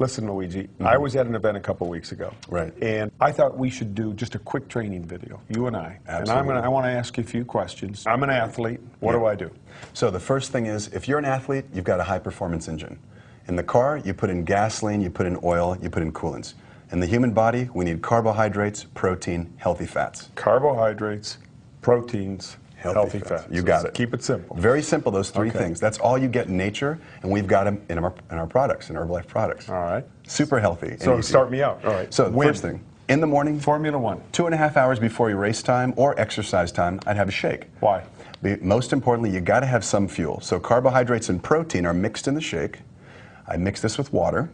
Listen, Luigi, I was at an event a couple weeks ago. Right. And I thought we should do just a quick training video, you and I. Absolutely. And I want to ask you a few questions. I'm an athlete. What do I do? So the first thing is, if you're an athlete, you've got a high-performance engine. In the car, you put in gasoline, you put in oil, you put in coolants. In the human body, we need carbohydrates, protein, healthy fats. Carbohydrates, proteins, healthy fats. You got it. Keep it simple. Very simple, those three things. That's all you get in nature, and we've got them in our products, in Herbalife products. All right. Super healthy. So start me out. All right. So first thing, in the morning, Formula One. 2.5 hours before your race time or exercise time, I'd have a shake. Why? Most importantly, you got to have some fuel. So carbohydrates and protein are mixed in the shake. I mix this with water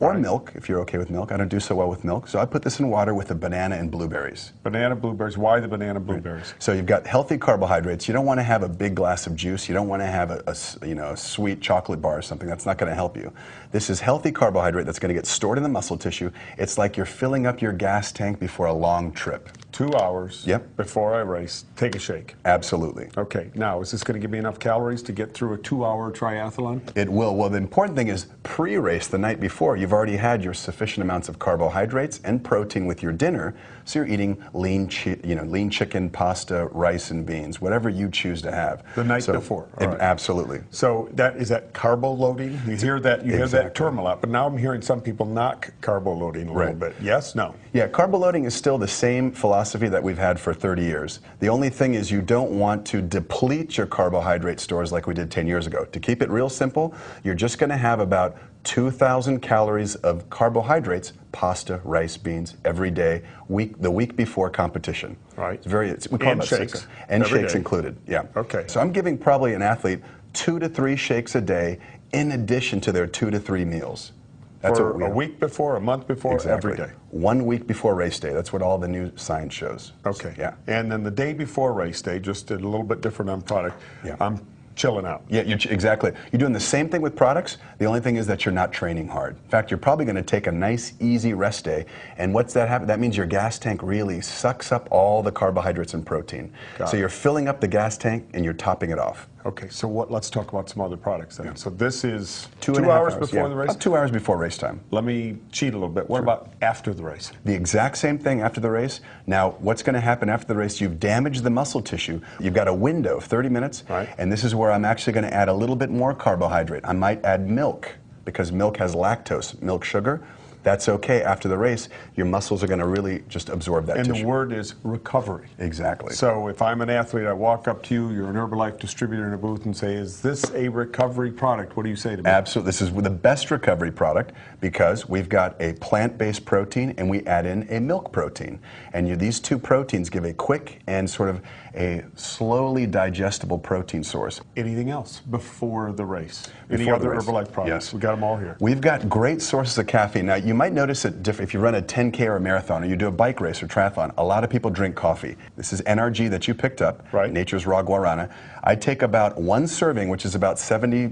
or milk, if you're okay with milk. I don't do so well with milk. So I put this in water with the banana and blueberries. Banana, blueberries. Why the banana, blueberries? So you've got healthy carbohydrates. You don't want to have a big glass of juice. You don't want to have a sweet chocolate bar or something. That's not going to help you. This is healthy carbohydrate that's going to get stored in the muscle tissue. It's like you're filling up your gas tank before a long trip. 2 hours before I race, take a shake. Absolutely. Okay, now is this going to give me enough calories to get through a 2-hour triathlon? It will. Well, the important thing is pre-race, the night before, you've already had your sufficient amounts of carbohydrates and protein with your dinner, so you're eating lean chicken, pasta, rice, and beans, whatever you choose to have. The night before. All right. Absolutely. So is that carbo loading? You hear that hear that term a lot, but now I'm hearing some people knock carbo loading a little bit. Yes? No? Yeah, carbo loading is still the same philosophy that we've had for 30 years. The only thing is you don't want to deplete your carbohydrate stores like we did 10 years ago. To keep it real simple, you're just going to have about 2,000 calories of carbohydrates, pasta, rice, beans, every day, the week before competition. Right. We call them shakes. And shakes included, yeah. Okay. So I'm giving probably an athlete 2 to 3 shakes a day in addition to their 2 to 3 meals. That's for a week before, a month before, every day. 1 week before race day. That's what all the new science shows. Okay. Yeah. And then the day before race day, just a little bit different on product. Yeah. I'm chilling out. Yeah, exactly. You're doing the same thing with products. The only thing is that you're not training hard. In fact, you're probably going to take a nice, easy rest day. And what's that happen? That means your gas tank really sucks up all the carbohydrates and protein. So you're filling up the gas tank and you're topping it off. Okay, so let's talk about some other products then. Yeah. So this is 2 hours before the race? About 2 hours before race time. Let me cheat a little bit. What about after the race? The exact same thing after the race. Now, what's going to happen after the race? You've damaged the muscle tissue. You've got a window of 30 minutes, and this is where I'm actually going to add a little bit more carbohydrate. I might add milk, because milk has lactose, milk sugar. That's okay. After the race, your muscles are going to really just absorb that tissue. And the word is recovery. Exactly. So if I'm an athlete, I walk up to you, you're an Herbalife distributor in a booth, and say, is this a recovery product? What do you say to me? Absolutely. This is the best recovery product because we've got a plant-based protein and we add in a milk protein. And these two proteins give a quick and sort of a slowly digestible protein source. Anything else before the race? Any other Herbalife products? Yes. We got them all here. We've got great sources of caffeine. Now, you might notice that if you run a 10K or a marathon or you do a bike race or triathlon, a lot of people drink coffee. This is NRG that you picked up, Nature's Raw Guarana. I take about 1 serving, which is about 70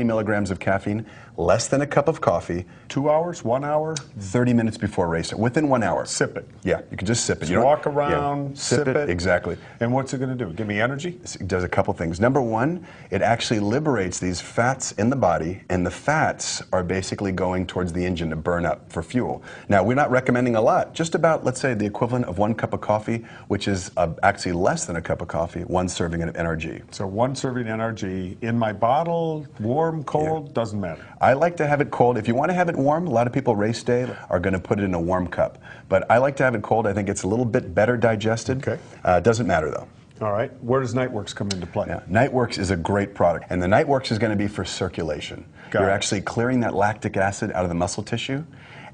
milligrams of caffeine, less than a cup of coffee. 2 hours, 1 hour? 30 minutes before race, within 1 hour. Sip it. Yeah, you can just sip it. You walk around, sip it. Exactly. And what's it going to do? Give me energy? It does a couple things. Number one, it actually liberates these fats in the body, and the fats are basically going towards the engine to burn up for fuel. Now, we're not recommending a lot, just about, let's say, the equivalent of 1 cup of coffee, which is actually less than a cup of coffee, 1 serving of NRG. So 1 serving NRG in my bottle, warm, cold, doesn't matter. I like to have it cold. If you want to have it warm, a lot of people race day are going to put it in a warm cup. But I like to have it cold. I think it's a little bit better digested. Okay. Doesn't matter, though. All right. Where does Nightworks come into play? Yeah. Nightworks is a great product. And the Nightworks is going to be for circulation. You're actually clearing that lactic acid out of the muscle tissue.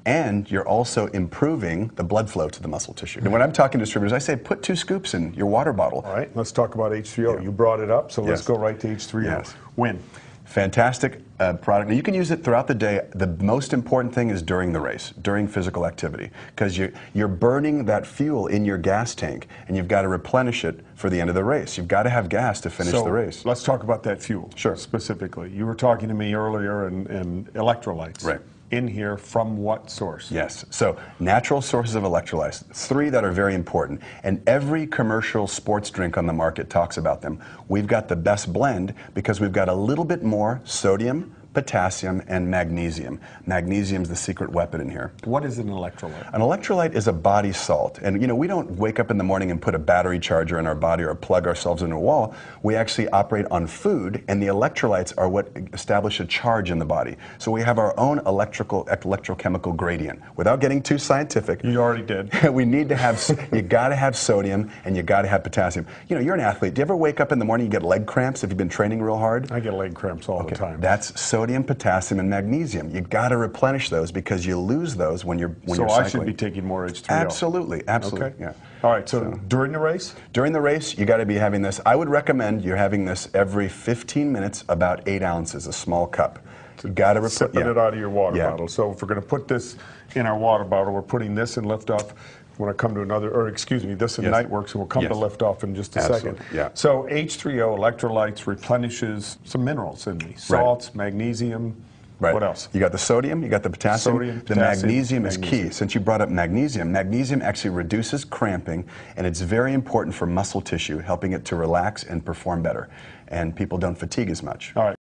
And you're also improving the blood flow to the muscle tissue. And when I'm talking to distributors, I say put 2 scoops in your water bottle. All right, let's talk about H3O. You brought it up, so let's go right to H3O. Yes. When? Fantastic product. Now, you can use it throughout the day. The most important thing is during the race, during physical activity, because you're burning that fuel in your gas tank, and you've got to replenish it for the end of the race. You've got to have gas to finish the race. Let's talk about that fuel. Sure. Specifically. You were talking to me earlier and electrolytes. Right. In here from what source? Yes. So natural sources of electrolytes, 3 that are very important. And every commercial sports drink on the market talks about them. We've got the best blend because we've got a little bit more sodium, potassium, and magnesium. Magnesium is the secret weapon in here. What is an electrolyte? An electrolyte is a body salt. And you know, we don't wake up in the morning and put a battery charger in our body or plug ourselves into a wall. We actually operate on food, and the electrolytes are what establish a charge in the body. So we have our own electrochemical gradient. Without getting too scientific. You already did. We need to have, you gotta have sodium and you gotta have potassium. You know, you're an athlete. Do you ever wake up in the morning and get leg cramps if you've been training real hard? I get leg cramps all the time. That's sodium, potassium, and magnesium. You gotta replenish those because you lose those when you're cycling. So I should be taking more H3O. Absolutely, absolutely. Okay. Yeah. All right, so during the race? During the race, you gotta be having this. I would recommend you're having this every 15 minutes, about 8 ounces, a small cup. You gotta sipping it out of your water bottle. So if we're gonna put this in our water bottle, we're putting this in liftoff. When I come to another, or excuse me, this in night works, and we'll come to liftoff in just a second. Yeah. So H3O, electrolytes, replenishes some minerals in these. Salts, magnesium, what else? You got the sodium, you got the potassium. Sodium, the magnesium is key. Since you brought up magnesium, magnesium actually reduces cramping, and it's very important for muscle tissue, helping it to relax and perform better. And people don't fatigue as much. All right.